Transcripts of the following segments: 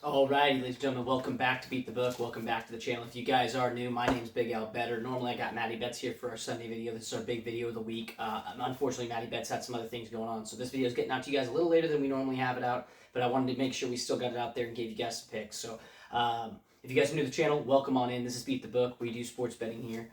Alrighty, ladies and gentlemen, welcome back to Beat the Book. Welcome back to the channel. If you guys are new, my name's Big Al Better. Normally I got Matty Betts here for our Sunday video. This is our big video of the week. Unfortunately, Matty Betts had some other things going on, so this video is getting out to you guys a little later than we normally have it out, but I wanted to make sure we still got it out there and gave you guys some picks. So if you guys are new to the channel, welcome on in. This is Beat the Book. We do sports betting here.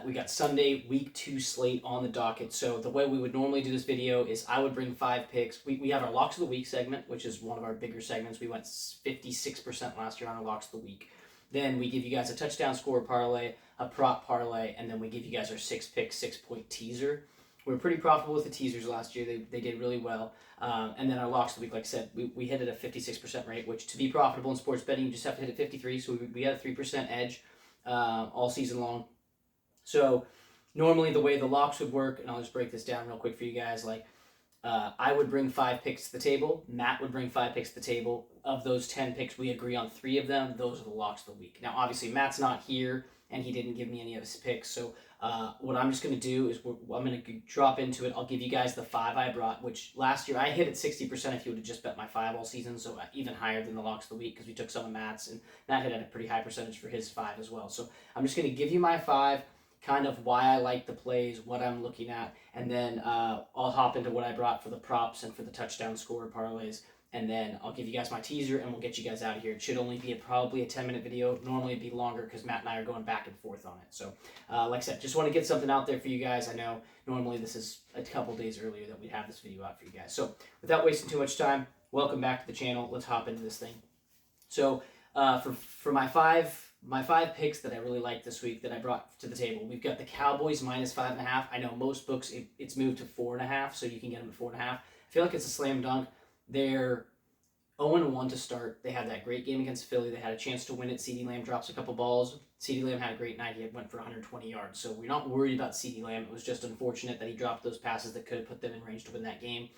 We got Sunday, week 2 slate on the docket. So the way we would normally do this video is I would bring 5 picks. We have our Locks of the Week segment, which is one of our bigger segments. We went 56% last year on our Locks of the Week. Then we give you guys a touchdown score parlay, a prop parlay, and then we give you guys our 6-pick, 6-point teaser. We were pretty profitable with the teasers last year. They did really well. And then our Locks of the Week, like I said, we hit it at a 56% rate, which to be profitable in sports betting, you just have to hit it 53. So we had a 3% edge all season long. So normally the way the locks would work, and I'll just break this down real quick for you guys, I would bring 5 picks to the table. Matt would bring 5 picks to the table. Of those 10 picks, we agree on 3 of them. Those are the locks of the week. Now, obviously, Matt's not here, and he didn't give me any of his picks. So what I'm just going to do is I'm going to drop into it. I'll give you guys the 5 I brought, which last year I hit at 60% if you would have just bet my 5 all season, so even higher than the locks of the week because we took some of Matt's, and Matt hit at a pretty high percentage for his 5 as well. So I'm just going to give you my 5. Kind of why I like the plays, what I'm looking at, and then I'll hop into what I brought for the props and for the touchdown score parlays, and then I'll give you guys my teaser, and we'll get you guys out of here. It should only be probably a 10-minute video. Normally it'd be longer because Matt and I are going back and forth on it. So like I said, just want to get something out there for you guys. I know normally this is a couple days earlier that we'd have this video out for you guys. So without wasting too much time, welcome back to the channel. Let's hop into this thing. So for my 5 picks that I really like this week that I brought to the table, we've got the Cowboys minus 5.5. I know most books it's moved to 4.5, so you can get them at 4.5. I feel like it's a slam dunk. They're 0-1 to start. They had that great game against Philly. They had a chance to win it. CeeDee Lamb drops a couple balls. CeeDee Lamb had a great night. He went for 120 yards. So we're not worried about CeeDee Lamb. It was just unfortunate that he dropped those passes that could have put them in range to win that game.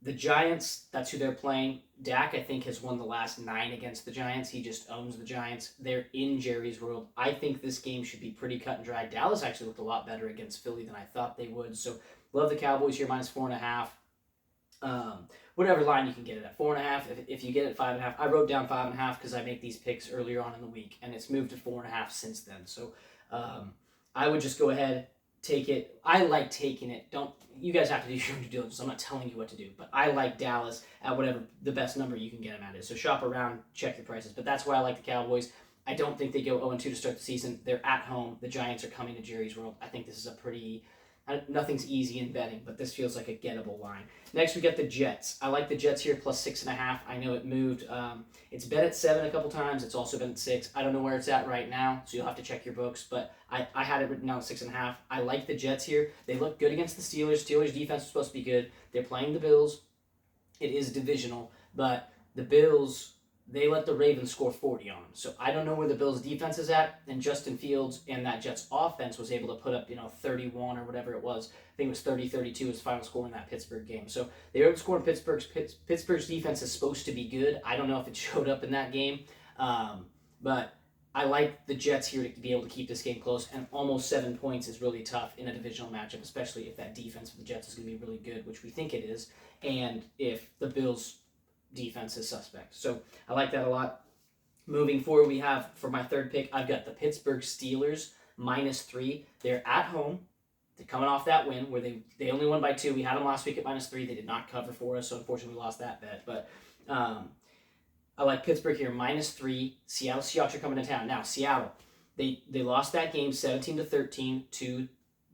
The Giants, that's who they're playing. Dak, I think, has won the last 9 against the Giants. He just owns the Giants. They're in Jerry's world. I think this game should be pretty cut and dry. Dallas actually looked a lot better against Philly than I thought they would. So love the Cowboys here, minus 4.5. Whatever line you can get it at. 4.5. If you get it at 5.5. I wrote down 5.5 because I make these picks earlier on in the week, and it's moved to 4.5 since then. So I would just go ahead, take it. I like taking it. You guys have to do your own due diligence. I'm not telling you what to do, but I like Dallas at whatever the best number you can get them at is. So shop around, check your prices. But that's why I like the Cowboys. I don't think they go 0-2 to start the season. They're at home. The Giants are coming to Jerry's world. I think this is a pretty... Nothing's easy in betting, but this feels like a gettable line. Next, we got the Jets. I like the Jets here, plus 6.5. I know it moved. It's been at 7 a couple times. It's also been at 6. I don't know where it's at right now, so you'll have to check your books, but I had it written down at 6.5. I like the Jets here. They look good against the Steelers. Steelers' defense is supposed to be good. They're playing the Bills. It is divisional, but the Bills... They let the Ravens score 40 on them. So I don't know where the Bills' defense is at. And Justin Fields and that Jets offense was able to put up, 31 or whatever it was. I think it was 30-32 was final score in that Pittsburgh game. So they were able to score in Pittsburgh's defense is supposed to be good. I don't know if it showed up in that game. But I like the Jets here to be able to keep this game close. And almost 7 points is really tough in a divisional matchup, especially if that defense for the Jets is going to be really good, which we think it is. And if the Bills' defense is suspect. So I like that a lot. Moving forward, we have, for my 3rd pick, I've got the Pittsburgh Steelers, minus 3. They're at home. They're coming off that win where they only won by 2. We had them last week at minus 3. They did not cover for us, so unfortunately we lost that bet. But I like Pittsburgh here, minus 3. Seattle Seahawks are coming to town. Now, Seattle, they lost that game 17-13 to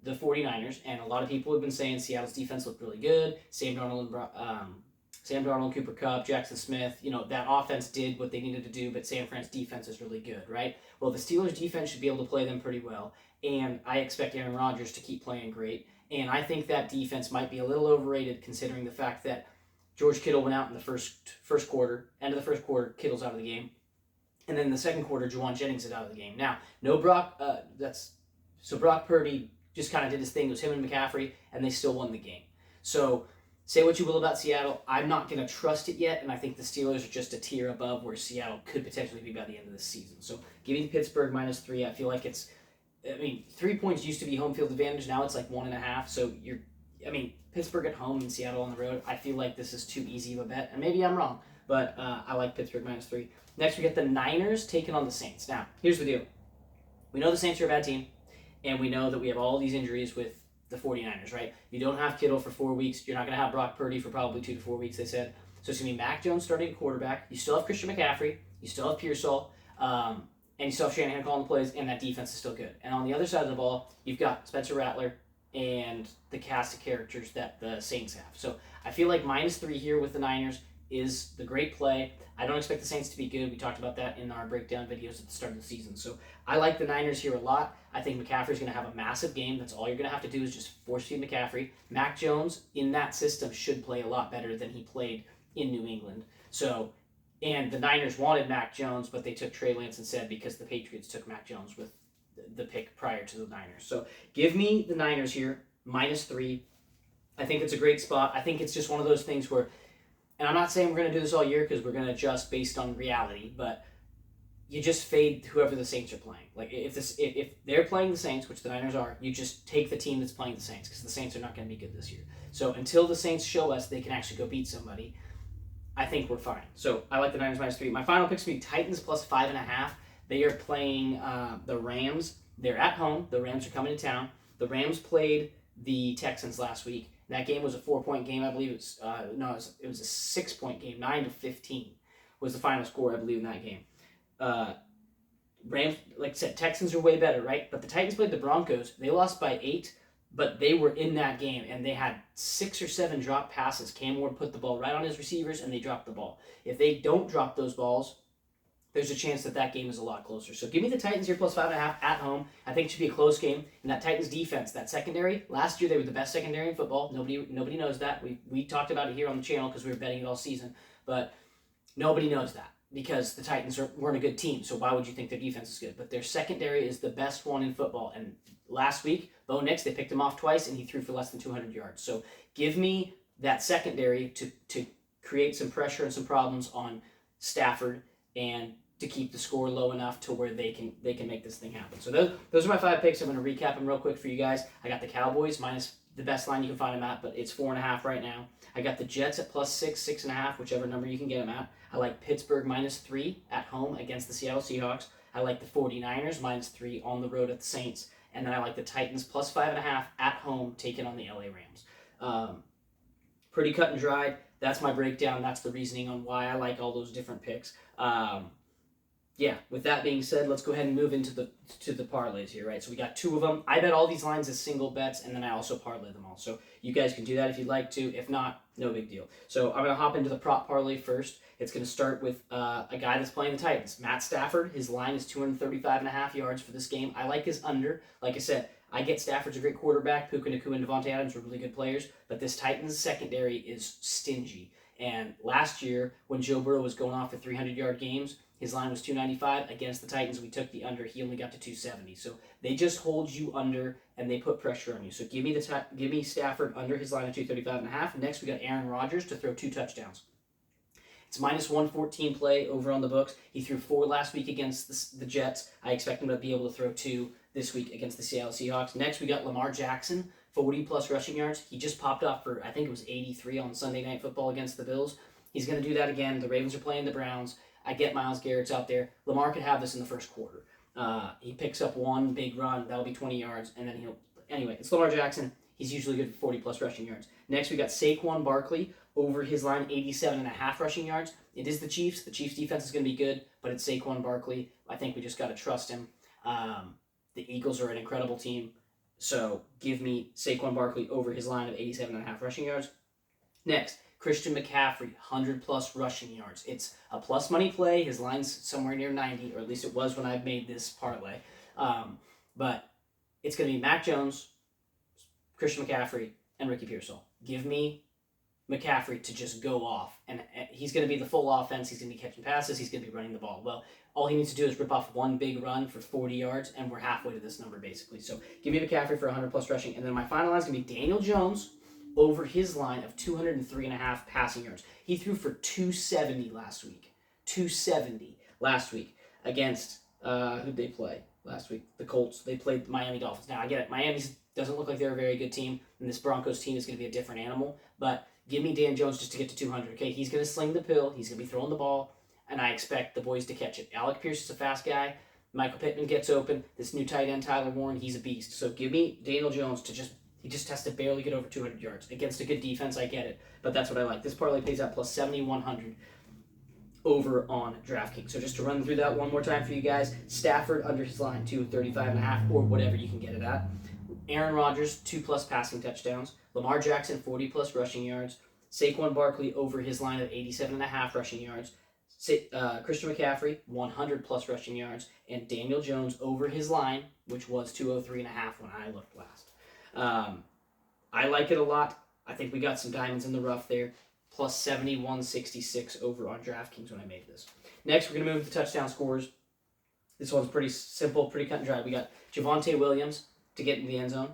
the 49ers, and a lot of people have been saying Seattle's defense looked really good. Sam Darnold, Cooper Kupp, Jackson Smith, that offense did what they needed to do, but San Fran's defense is really good, right? Well, the Steelers' defense should be able to play them pretty well, and I expect Aaron Rodgers to keep playing great, and I think that defense might be a little overrated considering the fact that George Kittle went out in the first quarter, end of the first quarter, Kittle's out of the game, and then in the second quarter, Juwan Jennings is out of the game. Now, no Brock, so Brock Purdy just kind of did his thing. It was him and McCaffrey, and they still won the game. So say what you will about Seattle. I'm not going to trust it yet, and I think the Steelers are just a tier above where Seattle could potentially be by the end of the season. So give me Pittsburgh minus 3. I feel like 3 points used to be home field advantage. Now it's like 1.5. So Pittsburgh at home and Seattle on the road. I feel like this is too easy of a bet, and maybe I'm wrong. but I like Pittsburgh -3. Next, we get the Niners taking on the Saints. Now, here's the deal. We know the Saints are a bad team, and we know that we have all these injuries with the 49ers, right? You don't have Kittle for 4 weeks. You're not going to have Brock Purdy for probably 2 to 4 weeks, they said. So it's going to be Mac Jones starting at quarterback. You still have Christian McCaffrey. You still have Pearsall. And you still have Shanahan calling the plays, and that defense is still good. And on the other side of the ball, you've got Spencer Rattler and the cast of characters that the Saints have. So I feel like -3 here with the Niners is the great play. I don't expect the Saints to be good. We talked about that in our breakdown videos at the start of the season. So I like the Niners here a lot. I think McCaffrey's going to have a massive game. That's all you're going to have to do is just force feed McCaffrey. Mac Jones in that system should play a lot better than he played in New England. So, and the Niners wanted Mac Jones, but they took Trey Lance instead because the Patriots took Mac Jones with the pick prior to the Niners. So give me the Niners here, -3. I think it's a great spot. I think it's just one of those things where, and I'm not saying we're going to do this all year because we're going to adjust based on reality, but you just fade whoever the Saints are playing. Like if they're playing the Saints, which the Niners are, you just take the team that's playing the Saints because the Saints are not going to be good this year. So until the Saints show us they can actually go beat somebody, I think we're fine. So I like the Niners -3. My final pick's going to be Titans +5.5. They are playing the Rams. They're at home. The Rams are coming to town. The Rams played the Texans last week. That game was a 4-point game, I believe. It was a 6-point game. 9-15 was the final score, I believe, in that game. Rams, like I said, Texans are way better, right? But the Titans played the Broncos. They lost by 8, but they were in that game, and they had 6 or 7 drop passes. Cam Ward put the ball right on his receivers, and they dropped the ball. If they don't drop those balls, there's a chance that game is a lot closer. So give me the Titans here +5.5 at home. I think it should be a close game. And that Titans defense, that secondary, last year they were the best secondary in football. Nobody knows that. We talked about it here on the channel because we were betting it all season. But nobody knows that because the Titans weren't a good team. So why would you think their defense is good? But their secondary is the best one in football. And last week, Bo Nix, they picked him off twice, and he threw for less than 200 yards. So give me that secondary to create some pressure and some problems on Stafford and to keep the score low enough to where they can make this thing happen. So those are my 5 picks. I'm going to recap them real quick for you guys. I got the Cowboys minus the best line you can find them at, but it's 4.5 right now. I got the Jets at +6, 6.5, whichever number you can get them at. I like Pittsburgh -3 at home against the Seattle Seahawks. I like the 49ers -3 on the road at the Saints. And then I like the Titans +5.5 at home taking on the LA Rams. Pretty cut and dried. That's my breakdown. That's the reasoning on why I like all those different picks. Yeah, with that being said, let's go ahead and move into the parlays here, right? So we got 2 of them. I bet all these lines as single bets, and then I also parlay them all. So you guys can do that if you'd like to. If not, no big deal. So I'm going to hop into the prop parlay first. It's going to start with a guy that's playing the Titans. Matt Stafford, his line is 235.5 yards for this game. I like his under. Like I said, I get Stafford's a great quarterback. Puka Nacua and Devontae Adams are really good players, but this Titans secondary is stingy. And last year, when Joe Burrow was going off for 300-yard games, his line was 295. Against the Titans, we took the under. He only got to 270. So they just hold you under, and they put pressure on you. So give me Stafford under his line of 235.5. Next, we got Aaron Rodgers to throw 2 touchdowns. It's -114 play over on the books. He threw 4 last week against the Jets. I expect him to be able to throw 2 this week against the Seattle Seahawks. Next, we got Lamar Jackson, 40-plus rushing yards. He just popped off for, I think it was 83 on Sunday Night Football against the Bills. He's going to do that again. The Ravens are playing the Browns. I get Myles Garrett's out there. Lamar could have this in the first quarter. He picks up 1 big run. That'll be 20 yards. And then anyway, it's Lamar Jackson. He's usually good for 40-plus rushing yards. Next, we got Saquon Barkley over his line, 87.5 rushing yards. It is the Chiefs. The Chiefs' defense is going to be good, but it's Saquon Barkley. I think we just got to trust him. The Eagles are an incredible team. So give me Saquon Barkley over his line of 87.5 rushing yards. Next, Christian McCaffrey, 100-plus rushing yards. It's a plus money play. His line's somewhere near 90, or at least it was when I made this parlay. But it's going to be Mac Jones, Christian McCaffrey, and Ricky Pearsall. Give me McCaffrey to just go off. And he's going to be the full offense. He's going to be catching passes. He's going to be running the ball. Well, all he needs to do is rip off 1 big run for 40 yards, and we're halfway to this number, basically. So give me McCaffrey for 100-plus rushing. And then my final line is going to be Daniel Jones over his line of 203.5 passing yards. He threw for 270 last week. 270 last week against, who'd they play last week? The Colts. They played the Miami Dolphins. Now, I get it. Miami doesn't look like they're a very good team, and this Broncos team is going to be a different animal. But Give me Dan Jones just to get to 200. Okay, he's going to sling the pill. He's going to be throwing the ball, and I expect the boys to catch it. Alec Pierce is a fast guy. Michael Pittman gets open. This new tight end, Tyler Warren, he's a beast. So give me Daniel Jones to he just has to barely get over 200 yards. Against a good defense, I get it. But that's what I like. This parlay pays out plus 7,100 over on DraftKings. So just to run through that one more time for you guys, Stafford under his line, 235.5 or whatever you can get it at. Aaron Rodgers, 2+ passing touchdowns. Lamar Jackson, 40+ rushing yards. Saquon Barkley over his line of 87.5 rushing yards. Christian McCaffrey, 100+ rushing yards, and Daniel Jones over his line, which was 203.5 when I looked last. I like it a lot. I think we got some diamonds in the rough there. Plus 71.66 over on DraftKings when I made this. Next, we're going to move to touchdown scores. This one's pretty simple, pretty cut and dry. We got Javonte Williams to get in the end zone.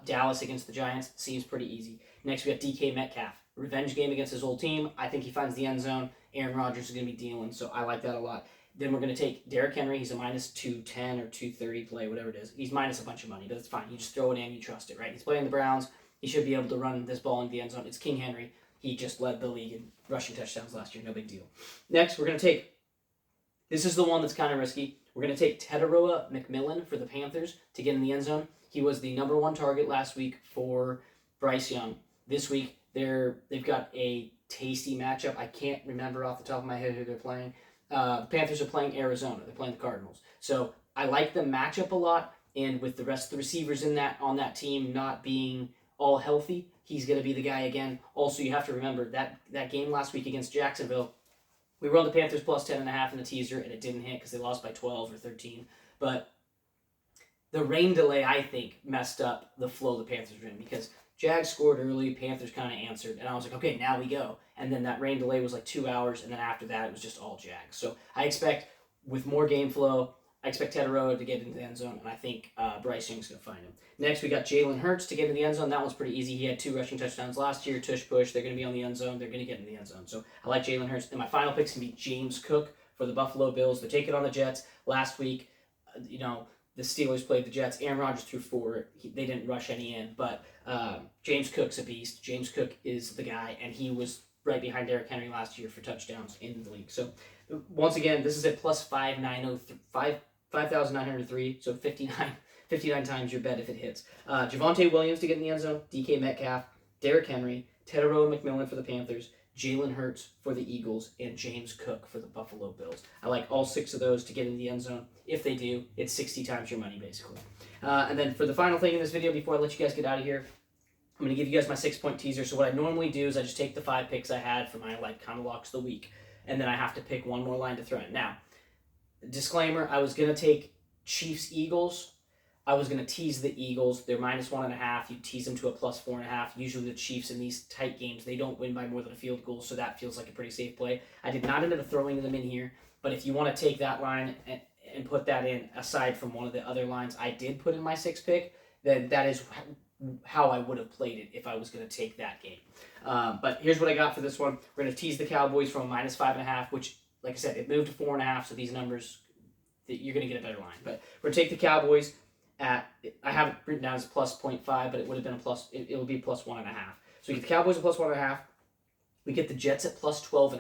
Dallas against the Giants seems pretty easy. Next, we got DK Metcalf. Revenge game against his old team. I think he finds the end zone. Aaron Rodgers is going to be dealing, so I like that a lot. Then we're going to take Derrick Henry. He's a minus 210 or 230 play, whatever it is. He's minus a bunch of money, but it's fine. You just throw it in. You trust it, right? He's playing the Browns. He should be able to run this ball into the end zone. It's King Henry. He just led the league in rushing touchdowns last year. No big deal. Next, we're going to take, this is the one that's kind of risky. We're going to take Teteroa McMillan for the Panthers to get in the end zone. He was the number 1 target last week for Bryce Young. This week, they've got a tasty matchup. I can't remember off the top of my head who they're playing. The Panthers are playing Arizona. They're playing the Cardinals. So I like the matchup a lot, and with the rest of the receivers on that team not being all healthy, he's going to be the guy again. Also, you have to remember that game last week against Jacksonville, we were on the Panthers plus 10.5 in the teaser, and it didn't hit because they lost by 12 or 13. But the rain delay, I think, messed up the flow the Panthers were in because Jags scored early, Panthers kind of answered, and I was like, okay, now we go. And then that rain delay was like 2 hours, and then after that, it was just all Jags. So I expect, with more game flow, I expect Teteroa to get into the end zone, and I think Bryce Young's going to find him. Next, we got Jalen Hurts to get in the end zone. That one's pretty easy. He had 2 rushing touchdowns last year. Tush push. They're going to be on the end zone. They're going to get in the end zone. So I like Jalen Hurts. And my final pick's going to be James Cook for the Buffalo Bills. They're taking on the Jets. Last week, the Steelers played the Jets. Aaron Rodgers threw 4. They didn't rush any in, but James Cook's a beast. James Cook is the guy, and he was right behind Derrick Henry last year for touchdowns in the league. So once again, this is at plus 5,903, so 59 times your bet if it hits. Javonte Williams to get in the end zone, DK Metcalf, Derrick Henry, Teteroa McMillan for the Panthers, Jalen Hurts for the Eagles, and James Cook for the Buffalo Bills. I like all 6 of those to get in the end zone. If they do, it's 60 times your money, basically. And then for the final thing in this video, before I let you guys get out of here, I'm going to give you guys my 6-point teaser. So what I normally do is I just take the 5 picks I had for my kind of locks of the week, and then I have to pick one more line to throw in. Now, disclaimer, I was going to take Chiefs-Eagles. I was going to tease the Eagles. They're minus 1.5. You tease them to a plus 4.5. Usually the Chiefs in these tight games, they don't win by more than a field goal, so that feels like a pretty safe play. I did not end up throwing them in here, but if you want to take that line and put that in, aside from one of the other lines I did put in my 6th pick, then that is how I would have played it if I was going to take that game. But here's what I got for this one. We're going to tease the Cowboys from a minus 5.5, which, like I said, it moved to 4.5, so these numbers, you're going to get a better line. But we're going to take the Cowboys at, I have it written down as plus 0.5, but it would have been a plus, it will be plus 1.5. So we get the Cowboys at plus 1.5. We get the Jets at plus 12.5.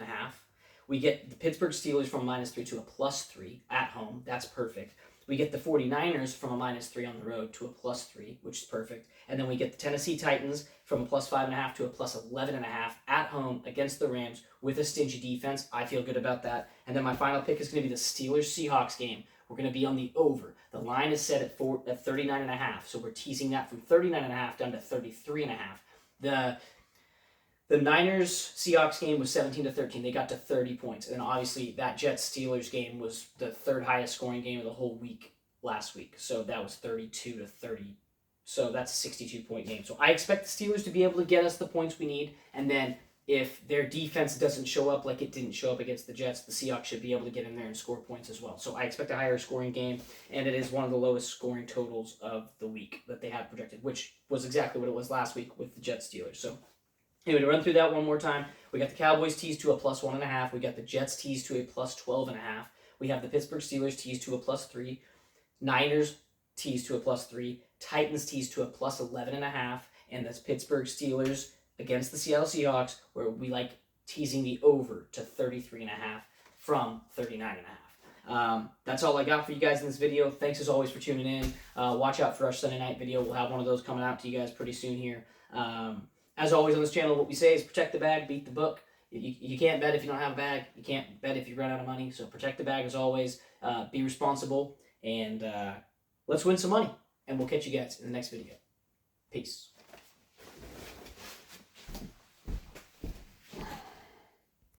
We get the Pittsburgh Steelers from a minus 3 to a plus 3 at home. That's perfect. We get the 49ers from a minus 3 on the road to a plus 3, which is perfect. And then we get the Tennessee Titans from a plus 5.5 to a plus 11.5 at home against the Rams with a stingy defense. I feel good about that. And then my final pick is going to be the Steelers-Seahawks game. We're going to be on the over. The line is set at 39.5, so we're teasing that from 39.5 down to 33.5. The Niners-Seahawks game was 17-13. They got to 30 points. And then obviously that Jets-Steelers game was the 3rd highest scoring game of the whole week last week. So that was 32-30. So that's a 62-point game. So I expect the Steelers to be able to get us the points we need. And then if their defense doesn't show up like it didn't show up against the Jets, the Seahawks should be able to get in there and score points as well. So I expect a higher scoring game. And it is one of the lowest scoring totals of the week that they have projected, which was exactly what it was last week with the Jets-Steelers. So anyway, to run through that one more time, we got the Cowboys teased to a plus 1.5. We got the Jets teased to a plus 12.5. We have the Pittsburgh Steelers teased to a plus 3. Niners teased to a plus 3. Titans teased to a plus 11.5. And that's Pittsburgh Steelers against the Seattle Seahawks, where we like teasing the over to 33.5 from 39.5. That's all I got for you guys in this video. Thanks as always for tuning in. Watch out for our Sunday night video. We'll have one of those coming out to you guys pretty soon here. As always on this channel, what we say is protect the bag, beat the book. You can't bet if you don't have a bag. You can't bet if you run out of money. So protect the bag as always. Be responsible, and let's win some money. And we'll catch you guys in the next video. Peace.